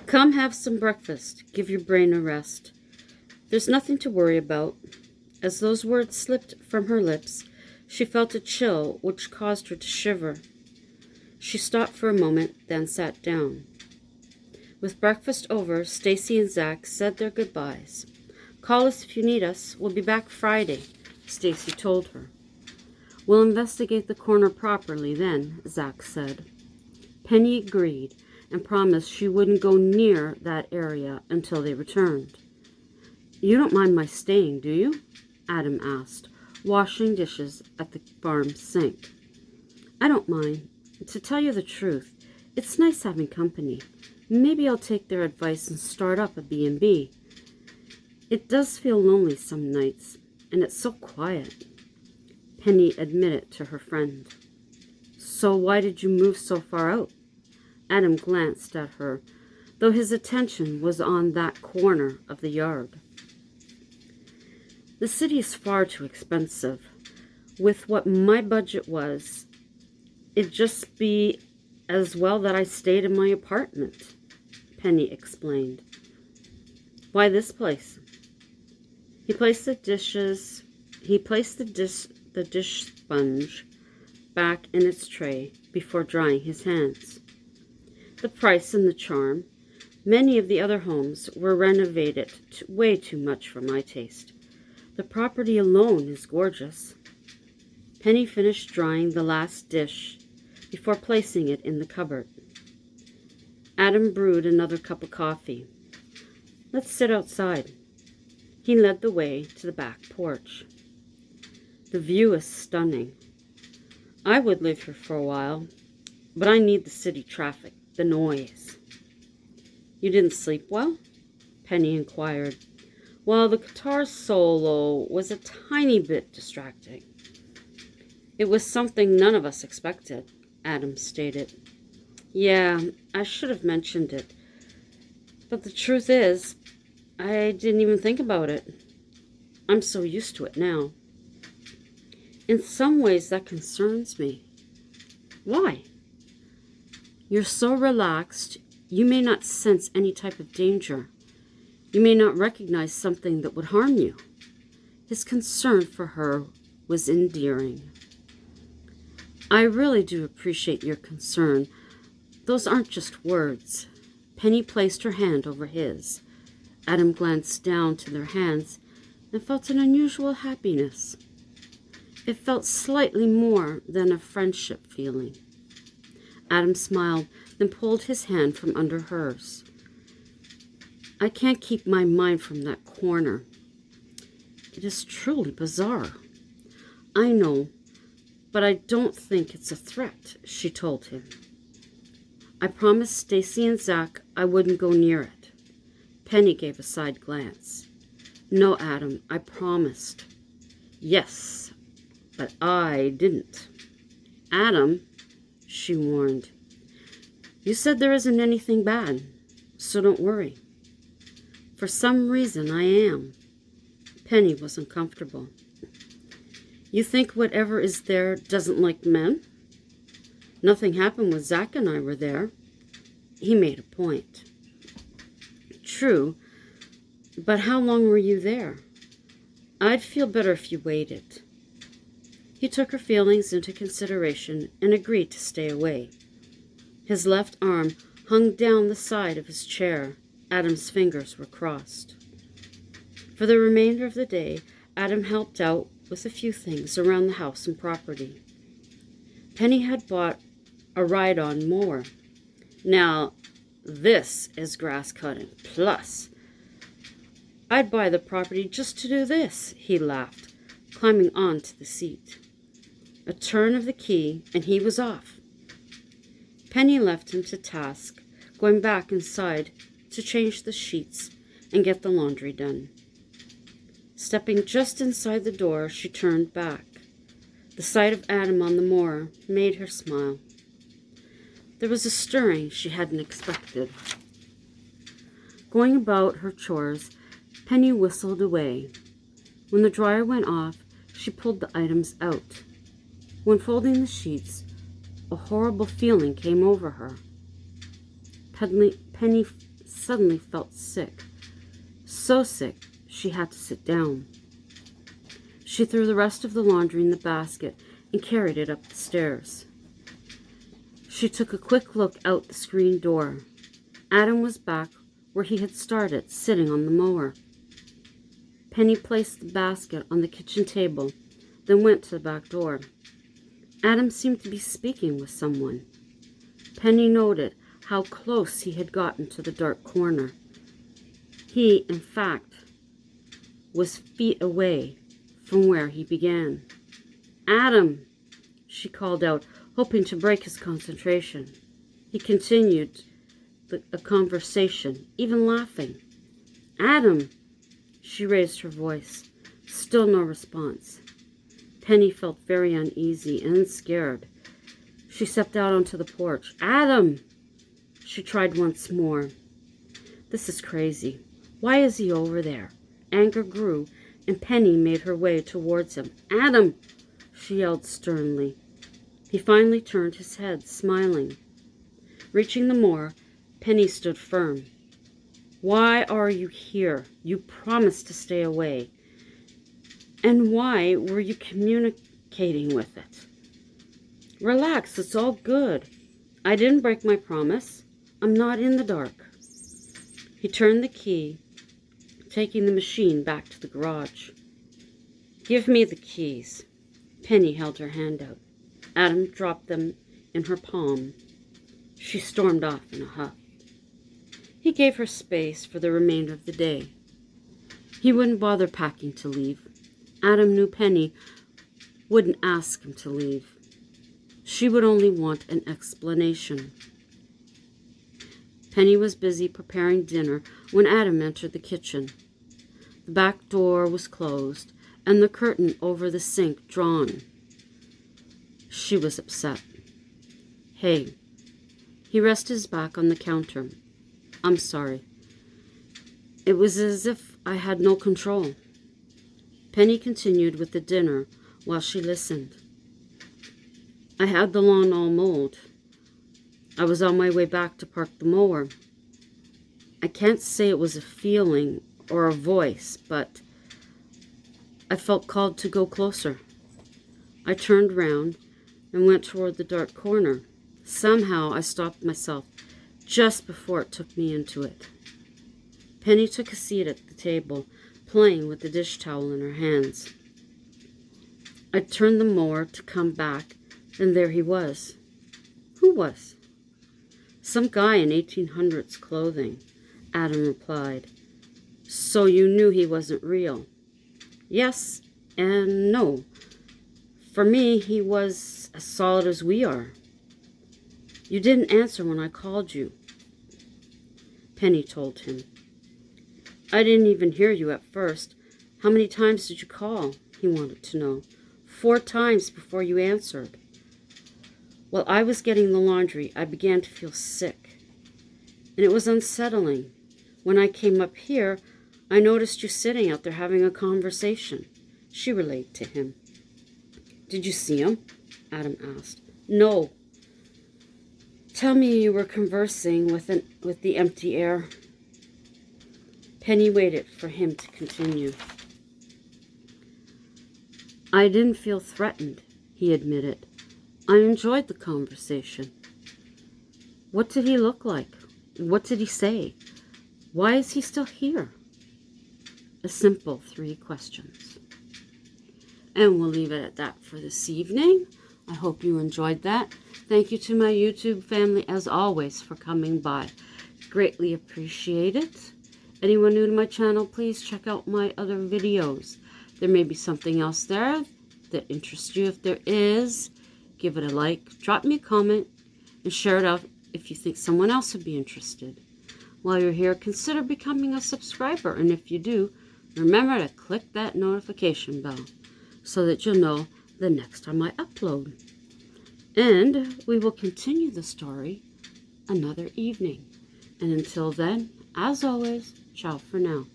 Come have some breakfast. Give your brain a rest. There's nothing to worry about. As those words slipped from her lips, she felt a chill which caused her to shiver. She stopped for a moment, then sat down. With breakfast over, Stacy and Zach said their goodbyes. Call us if you need us. We'll be back Friday, Stacy told her. We'll investigate the corner properly then, Zach said. Penny agreed and promised she wouldn't go near that area until they returned. You don't mind my staying, do you? Adam asked, washing dishes at the farm sink. I don't mind. To tell you the truth, it's nice having company. Maybe I'll take their advice and start up a B&B. It does feel lonely some nights, and it's so quiet. Penny admitted to her friend. So why did you move so far out? Adam glanced at her, though his attention was on that corner of the yard. The city is far too expensive. With what my budget was, it'd just be as well that I stayed in my apartment, Penny explained. Why this place? He placed the dish sponge back in its tray before drying his hands. The price and the charm. Many of the other homes were renovated way too much for my taste. The property alone is gorgeous. Penny finished drying the last dish before placing it in the cupboard. Adam brewed another cup of coffee. Let's sit outside. He led the way to the back porch. The view is stunning. I would live here for a while, but I need the city traffic, the noise. You didn't sleep well? Penny inquired. Well, the guitar solo was a tiny bit distracting. It was something none of us expected, Adam stated. Yeah, I should have mentioned it. But the truth is, I didn't even think about it. I'm so used to it now. In some ways, that concerns me. Why? You're so relaxed, you may not sense any type of danger. You may not recognize something that would harm you. His concern for her was endearing. I really do appreciate your concern. Those aren't just words. Penny placed her hand over his. Adam glanced down to their hands and felt an unusual happiness. It felt slightly more than a friendship feeling. Adam smiled, then pulled his hand from under hers. I can't keep my mind from that corner. It is truly bizarre. I know, but I don't think it's a threat, she told him. I promised Stacy and Zach I wouldn't go near it. Penny gave a side glance. No, Adam, I promised. Yes, but I didn't. Adam, she warned, you said there isn't anything bad, so don't worry. For some reason, I am. Penny was uncomfortable. You think whatever is there doesn't like men? Nothing happened when Zach and I were there. He made a point. True, but how long were you there? I'd feel better if you waited. He took her feelings into consideration and agreed to stay away. His left arm hung down the side of his chair. Adam's fingers were crossed. For the remainder of the day, Adam helped out with a few things around the house and property. Penny had bought a ride-on mower. Now, this is grass cutting. Plus, I'd buy the property just to do this, he laughed, climbing onto the seat. A turn of the key, and he was off. Penny left him to task, going back inside to change the sheets and get the laundry done. Stepping just inside the door, she turned back. The sight of Adam on the moor made her smile. There was a stirring she hadn't expected. Going about her chores, Penny whistled away. When the dryer went off, she pulled the items out. When folding the sheets, a horrible feeling came over her. Penny suddenly felt sick. So sick, she had to sit down. She threw the rest of the laundry in the basket and carried it up the stairs. She took a quick look out the screen door. Adam was back where he had started, sitting on the mower. Penny placed the basket on the kitchen table, then went to the back door. Adam seemed to be speaking with someone. Penny noted how close he had gotten to the dark corner. He, in fact, was feet away from where he began. "Adam!" she called out, hoping to break his concentration. He continued a conversation, even laughing. "Adam!" She raised her voice. Still no response. Penny felt very uneasy and scared. She stepped out onto the porch. "Adam!" She tried once more. "This is crazy. Why is he over there?" Anger grew, and Penny made her way towards him. "Adam!" she yelled sternly. He finally turned his head, smiling. Reaching the moor, Penny stood firm. "Why are you here? You promised to stay away. And why were you communicating with it?" "Relax, it's all good. I didn't break my promise. I'm not in the dark." He turned the key, taking the machine back to the garage. "Give me the keys." Penny held her hand out. Adam dropped them in her palm. She stormed off in a huff. He gave her space for the remainder of the day. He wouldn't bother packing to leave. Adam knew Penny wouldn't ask him to leave. She would only want an explanation. Penny was busy preparing dinner when Adam entered the kitchen. The back door was closed and the curtain over the sink drawn. She was upset. "Hey." He rested his back on the counter. "I'm sorry. It was as if I had no control." Penny continued with the dinner while she listened. "I had the lawn all mowed. I was on my way back to park the mower. I can't say it was a feeling or a voice, but I felt called to go closer. I turned round and went toward the dark corner. Somehow I stopped myself just before it took me into it." Penny took a seat at the table, playing with the dish towel in her hands. "I turned the mower to come back, and there he was." "Who was?" "Some guy in 1800s clothing," Adam replied. "So you knew he wasn't real?" "Yes and no. For me, he was as solid as we are." "You didn't answer when I called you." Penny told him. "I didn't even hear you at first. How many times did you call?" he wanted to know. 4 times before you answered." "While I was getting the laundry, I began to feel sick, and it was unsettling. When I came up here, I noticed you sitting out there having a conversation." She relayed to him. "Did you see him?" Adam asked. "No." "Tell me you were conversing with the empty air." Penny waited for him to continue. "I didn't feel threatened," he admitted. "I enjoyed the conversation." "What did he look like? What did he say? Why is he still here?" A simple 3 questions. And we'll leave it at that for this evening. I hope you enjoyed that. Thank you to my YouTube family, as always, for coming by. Greatly appreciate it. Anyone new to my channel, please check out my other videos. There may be something else there that interests you. If there is, give it a like, drop me a comment, and share it out if you think someone else would be interested. While you're here, consider becoming a subscriber. And if you do, remember to click that notification bell so that you'll know the next time I upload. And we will continue the story another evening. And until then, as always, ciao for now.